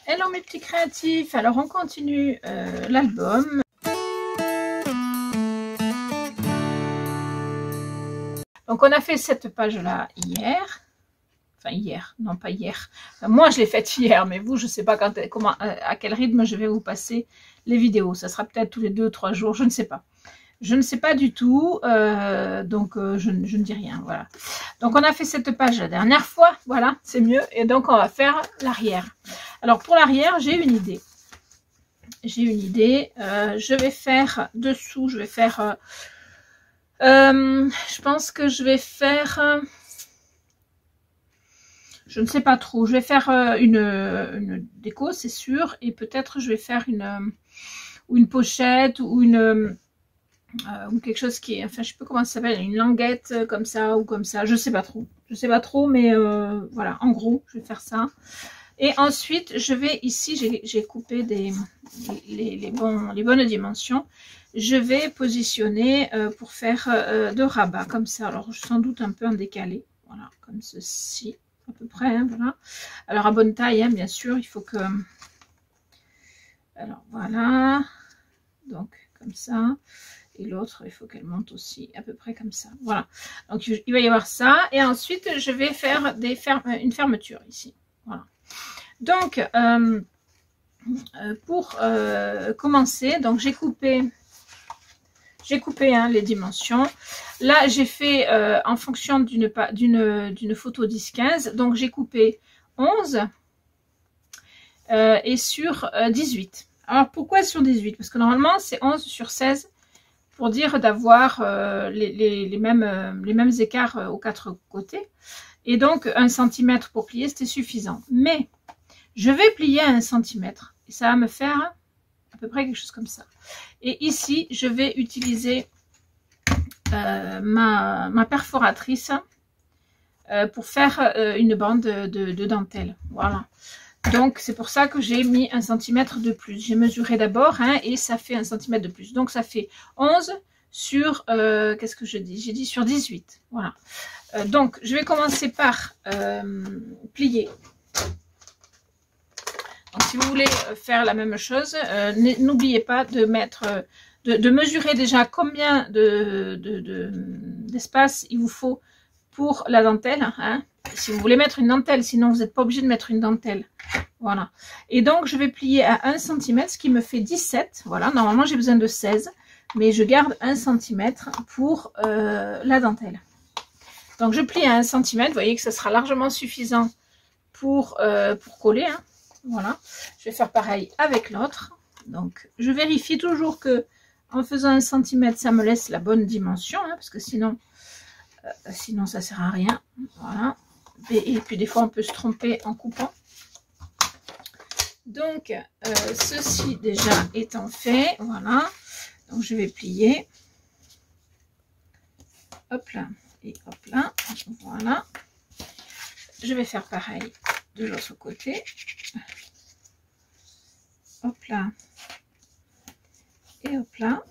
Hello mes petits créatifs, alors on continue l'album. Donc on a fait cette page là hier, enfin hier, non pas hier, enfin, moi je l'ai faite hier, mais vous je sais pas quand, comment, à quel rythme je vais vous passer les vidéos, ça sera peut-être tous les 2-3 jours, je ne sais pas. Je ne sais pas du tout, donc je ne dis rien, voilà. Donc on a fait cette page la dernière fois, voilà, c'est mieux. Et donc on va faire l'arrière. Alors pour l'arrière, j'ai une idée. Je vais faire dessous, je vais faire... je pense que je vais faire... je ne sais pas trop, je vais faire une déco, c'est sûr. Et peut-être je vais faire une pochette ou ou quelque chose qui est, enfin je sais pas comment ça s'appelle, une languette comme ça ou comme ça, je sais pas trop, mais voilà, en gros je vais faire ça. Et ensuite je vais ici, j'ai coupé les bonnes dimensions, je vais positionner pour faire de rabat comme ça, alors sans doute un peu en décalé, voilà, comme ceci à peu près, hein, voilà. Alors à bonne taille, hein, bien sûr, il faut que, alors voilà, donc comme ça. Et l'autre, il faut qu'elle monte aussi à peu près comme ça. Voilà. Donc, il va y avoir ça. Et ensuite, je vais faire une fermeture ici. Voilà. Donc, pour commencer, donc j'ai coupé hein, les dimensions. Là, j'ai fait en fonction d'une photo 10-15. Donc, j'ai coupé 11 et sur 18. Alors, pourquoi sur 18? Parce que normalement, c'est 11 sur 16. Pour dire d'avoir les mêmes écarts aux 4 côtés. Et donc, 1 cm pour plier, c'était suffisant. Mais, je vais plier à 1 cm. Et ça va me faire à peu près quelque chose comme ça. Et ici, je vais utiliser ma perforatrice pour faire une bande de dentelle. Voilà. Donc, c'est pour ça que j'ai mis 1 cm de plus. J'ai mesuré d'abord, hein, et ça fait 1 cm de plus. Donc, ça fait 11 sur, qu'est-ce que je dis? J'ai dit sur 18. Voilà. Donc, je vais commencer par plier. Donc, si vous voulez faire la même chose, n'oubliez pas de mettre, de mesurer déjà combien d'espace il vous faut pour la dentelle, hein. Si vous voulez mettre une dentelle, sinon vous n'êtes pas obligé de mettre une dentelle. Voilà. Et donc, je vais plier à 1 cm, ce qui me fait 17. Voilà, normalement, j'ai besoin de 16. Mais je garde 1 cm pour la dentelle. Donc, je plie à 1 cm. Vous voyez que ça sera largement suffisant pour coller. Hein. Voilà. Je vais faire pareil avec l'autre. Donc, je vérifie toujours que en faisant 1 cm, ça me laisse la bonne dimension. Hein, parce que sinon ça ne sert à rien. Voilà. Et puis, des fois, on peut se tromper en coupant. Donc, ceci déjà étant fait, voilà. Donc, je vais plier. Hop là. Et hop là. Voilà. Je vais faire pareil de l'autre côté. Hop là. Et hop là.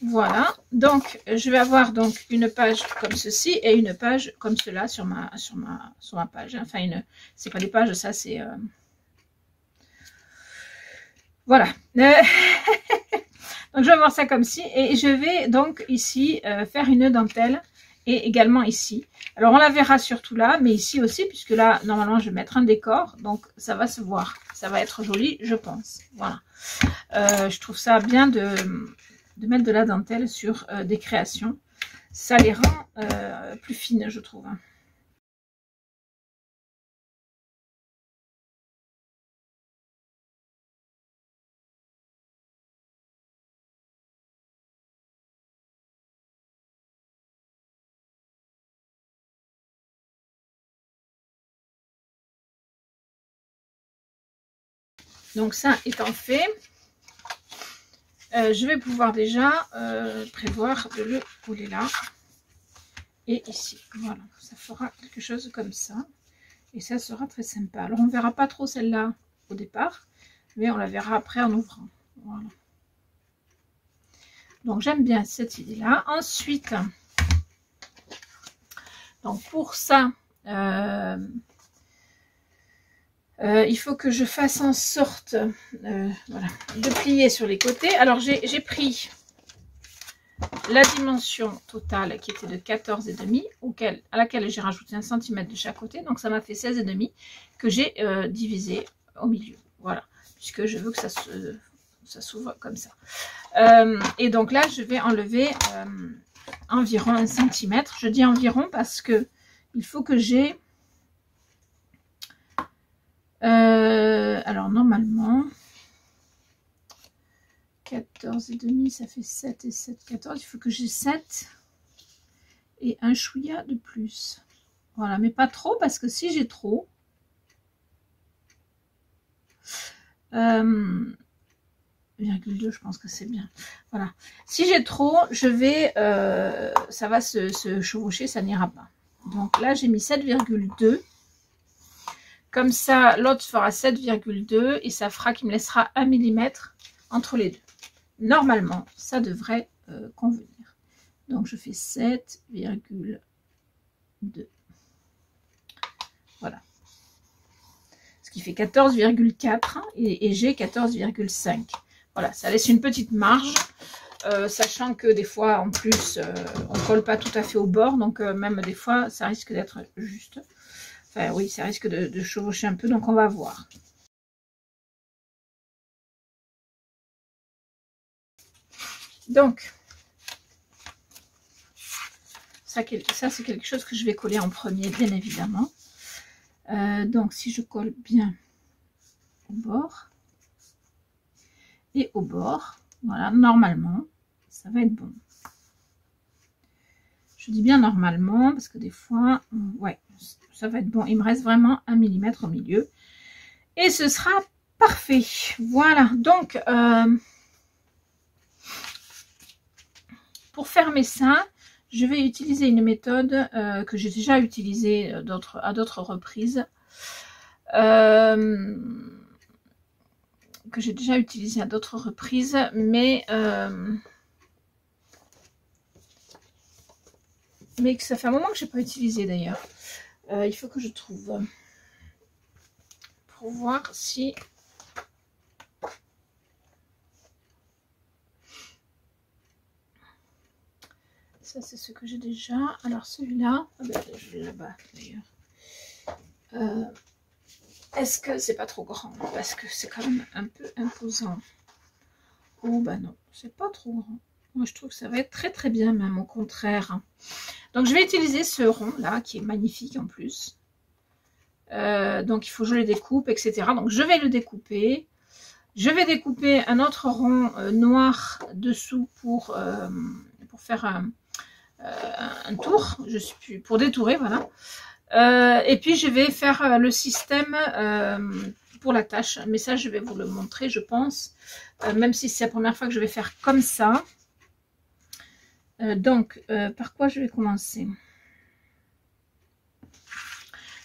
Voilà, donc je vais avoir donc une page comme ceci et une page comme cela sur ma page. Enfin, c'est pas des pages, ça c'est voilà. Donc je vais avoir ça comme ci et je vais donc ici faire une dentelle et également ici. Alors on la verra surtout là, mais ici aussi, puisque là normalement je vais mettre un décor, donc ça va se voir, ça va être joli, je pense. Voilà, je trouve ça bien de mettre de la dentelle sur des créations. Ça les rend plus fines, je trouve. Donc ça étant fait, je vais pouvoir déjà prévoir de le coller là et ici. Voilà, ça fera quelque chose comme ça. Et ça sera très sympa. Alors on ne verra pas trop celle-là au départ, mais on la verra après en ouvrant. Voilà. Donc j'aime bien cette idée-là. Ensuite, donc pour ça, Il faut que je fasse en sorte voilà, de plier sur les côtés. Alors j'ai pris la dimension totale qui était de 14,5 à laquelle j'ai rajouté 1 cm de chaque côté. Donc ça m'a fait 16,5 que j'ai divisé au milieu. Voilà, puisque je veux que ça s'ouvre comme ça. Et donc là, je vais enlever environ 1 cm. Je dis environ parce que il faut que j'ai... alors normalement... 14,5, ça fait 7 et 7, 14. Il faut que j'ai 7 et un chouïa de plus. Voilà, mais pas trop parce que si j'ai trop... 0,2, je pense que c'est bien. Voilà. Si j'ai trop, je vais... ça va se chevaucher, ça n'ira pas. Donc là, j'ai mis 7,2. Comme ça, l'autre fera 7,2 et ça fera qu'il me laissera 1 mm entre les deux. Normalement, ça devrait convenir. Donc, je fais 7,2. Voilà. Ce qui fait 14,4 et j'ai 14,5. Voilà, ça laisse une petite marge, sachant que des fois, en plus, on ne colle pas tout à fait au bord. Donc, même des fois, ça risque d'être juste. Enfin, oui, ça risque de chevaucher un peu. Donc, on va voir. Donc, ça c'est quelque chose que je vais coller en premier, bien évidemment. Donc, si je colle bien au bord et au bord, voilà, normalement, ça va être bon. Je dis bien normalement, parce que des fois, ouais, ça va être bon. Il me reste vraiment 1 mm au milieu. Et ce sera parfait. Voilà, donc... pour fermer ça, je vais utiliser une méthode que j'ai déjà utilisée à d'autres reprises. Mais que ça fait un moment que je n'ai pas utilisé d'ailleurs. Il faut que je trouve pour voir si... Ça, c'est ce que j'ai déjà. Alors, celui-là, je l'ai là-bas d'ailleurs. Est-ce que c'est pas trop grand? Parce que c'est quand même un peu imposant. Oh, bah non, c'est pas trop grand. Moi, je trouve que ça va être très très bien, même au contraire. Donc, je vais utiliser ce rond-là, qui est magnifique en plus. Donc, il faut que je le découpe, etc. Donc, je vais le découper. Je vais découper un autre rond noir dessous pour faire un tour, pour détourer, voilà. Et puis je vais faire le système pour la tâche, mais ça je vais vous le montrer, je pense, même si c'est la première fois que je vais faire comme ça. Donc par quoi je vais commencer?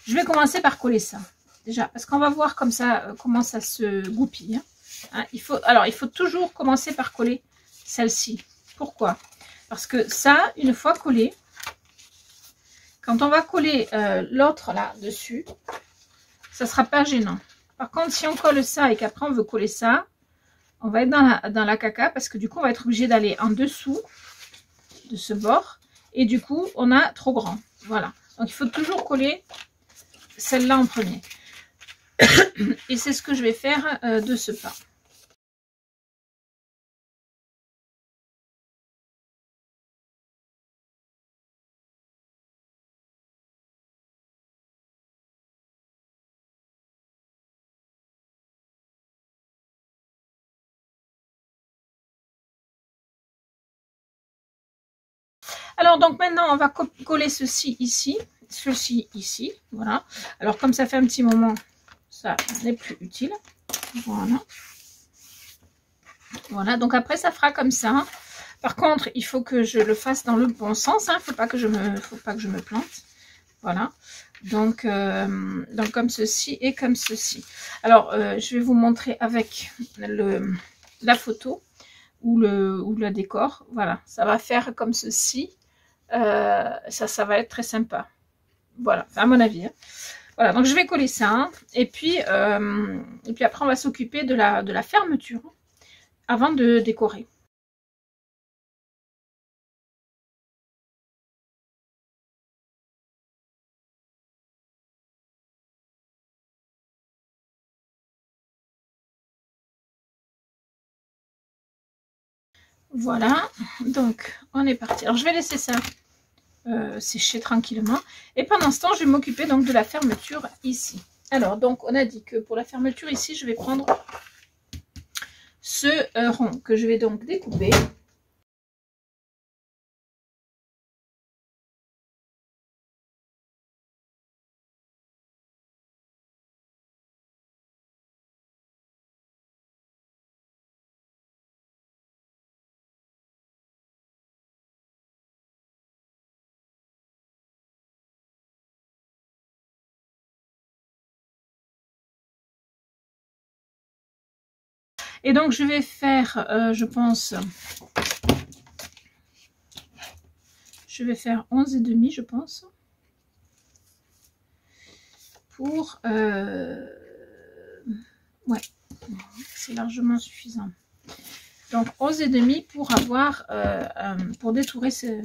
Je vais commencer par coller ça déjà, parce qu'on va voir comme ça comment ça se goupille, hein. Il faut toujours commencer par coller celle-ci. Pourquoi? Parce que ça, une fois collé, quand on va coller l'autre là dessus, ça ne sera pas gênant. Par contre, si on colle ça et qu'après on veut coller ça, on va être dans la caca parce que du coup, on va être obligé d'aller en dessous de ce bord. Et du coup, on a trop grand. Voilà. Donc, il faut toujours coller celle-là en premier. Et c'est ce que je vais faire de ce pas. Alors, donc maintenant, on va coller ceci ici, voilà. Alors, comme ça fait un petit moment, ça n'est plus utile. Voilà. Voilà, donc après, ça fera comme ça. Par contre, il faut que je le fasse dans le bon sens, hein. Faut pas que je me plante. Voilà. Donc comme ceci et comme ceci. Alors, je vais vous montrer avec la photo ou le décor. Voilà, ça va faire comme ceci. Ça va être très sympa. voilà, enfin, à mon avis. Hein. Voilà, donc je vais coller ça. Hein. Et puis après, on va s'occuper de la fermeture avant de décorer. Voilà, donc on est parti. Alors je vais laisser ça sécher tranquillement. Et pendant ce temps, je vais m'occuper donc de la fermeture ici. Alors, donc on a dit que pour la fermeture ici, je vais prendre ce rond que je vais donc découper. Et donc je vais faire, je pense, je vais faire 11,5 je pense. Pour, ouais, c'est largement suffisant. Donc 11,5 pour avoir, pour détourer ce...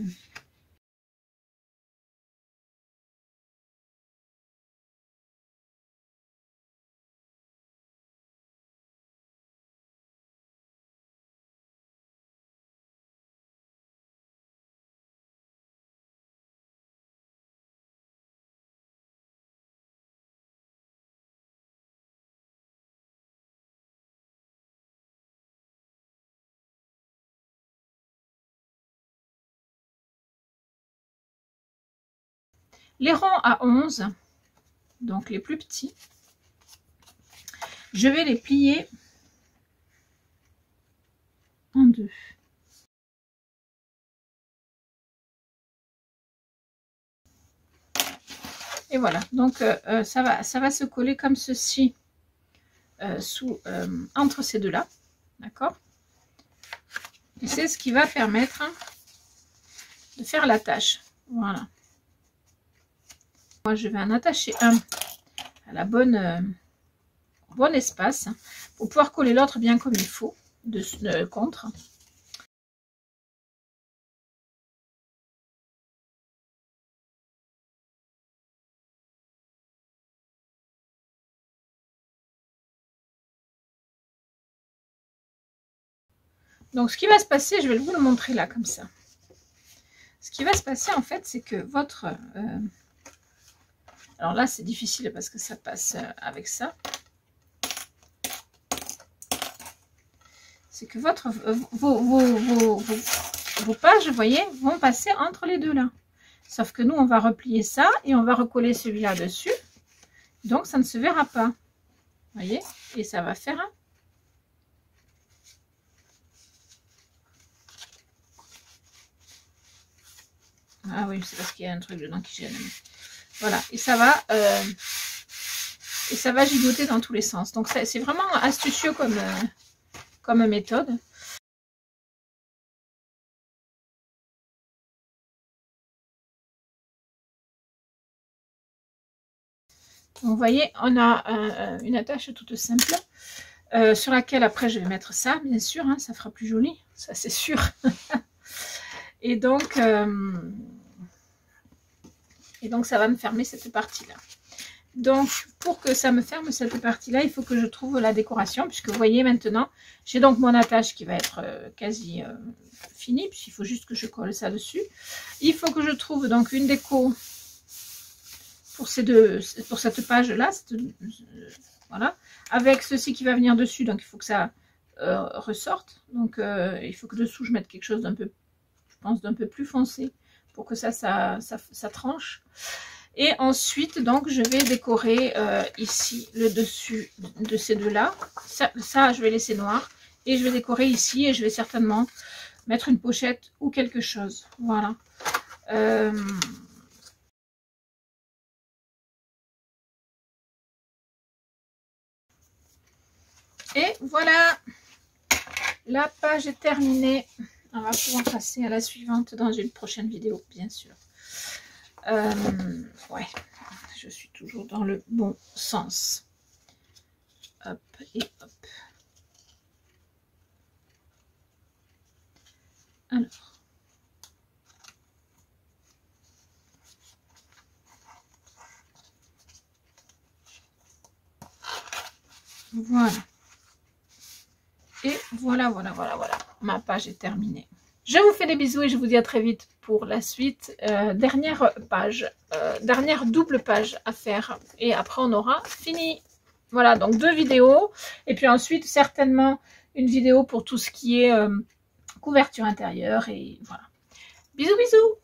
Les ronds à 11, donc les plus petits, je vais les plier en deux. Et voilà, donc ça va se coller comme ceci entre ces deux-là, d'accord? Et c'est ce qui va permettre de faire la tâche. Voilà. Moi, je vais en attacher un à la bon espace pour pouvoir coller l'autre bien comme il faut, de contre. Donc, ce qui va se passer, je vais vous le montrer là, comme ça. Ce qui va se passer, en fait, c'est que votre... alors là, c'est difficile parce que ça passe avec ça. C'est que vos pages, vous voyez, vont passer entre les deux là. Sauf que nous, on va replier ça et on va recoller celui-là dessus. Donc, ça ne se verra pas. Vous voyez? Et ça va faire un... Ah oui, c'est parce qu'il y a un truc dedans qui gêne. Voilà, et ça va gigoter dans tous les sens. Donc, c'est vraiment astucieux comme méthode. Vous voyez, on a une attache toute simple sur laquelle après je vais mettre ça, bien sûr, hein, ça fera plus joli, ça c'est sûr. Et donc ça va me fermer cette partie-là. Donc, pour que ça me ferme cette partie-là, il faut que je trouve la décoration, puisque vous voyez maintenant, j'ai donc mon attache qui va être quasi finie, puisqu'il faut juste que je colle ça dessus. Il faut que je trouve donc une déco pour cette page-là, voilà, avec ceci qui va venir dessus, donc il faut que ça ressorte. Donc, il faut que dessous, je mette quelque chose d'un peu, je pense, d'un peu plus foncé, pour que ça tranche. Et ensuite, donc, je vais décorer ici le dessus de ces deux-là. Ça, je vais laisser noir. Et je vais décorer ici et je vais certainement mettre une pochette ou quelque chose. Voilà. Et voilà. La page est terminée. On va pouvoir passer à la suivante dans une prochaine vidéo, bien sûr. Ouais, je suis toujours dans le bon sens. Hop et hop. Alors. Voilà. Et voilà, voilà. Ma page est terminée. Je vous fais des bisous et je vous dis à très vite pour la suite. Dernière page, dernière double page à faire. Et après, on aura fini. Voilà, donc 2 vidéos. Et puis ensuite, certainement, une vidéo pour tout ce qui est couverture intérieure. Et voilà. Bisous, bisous!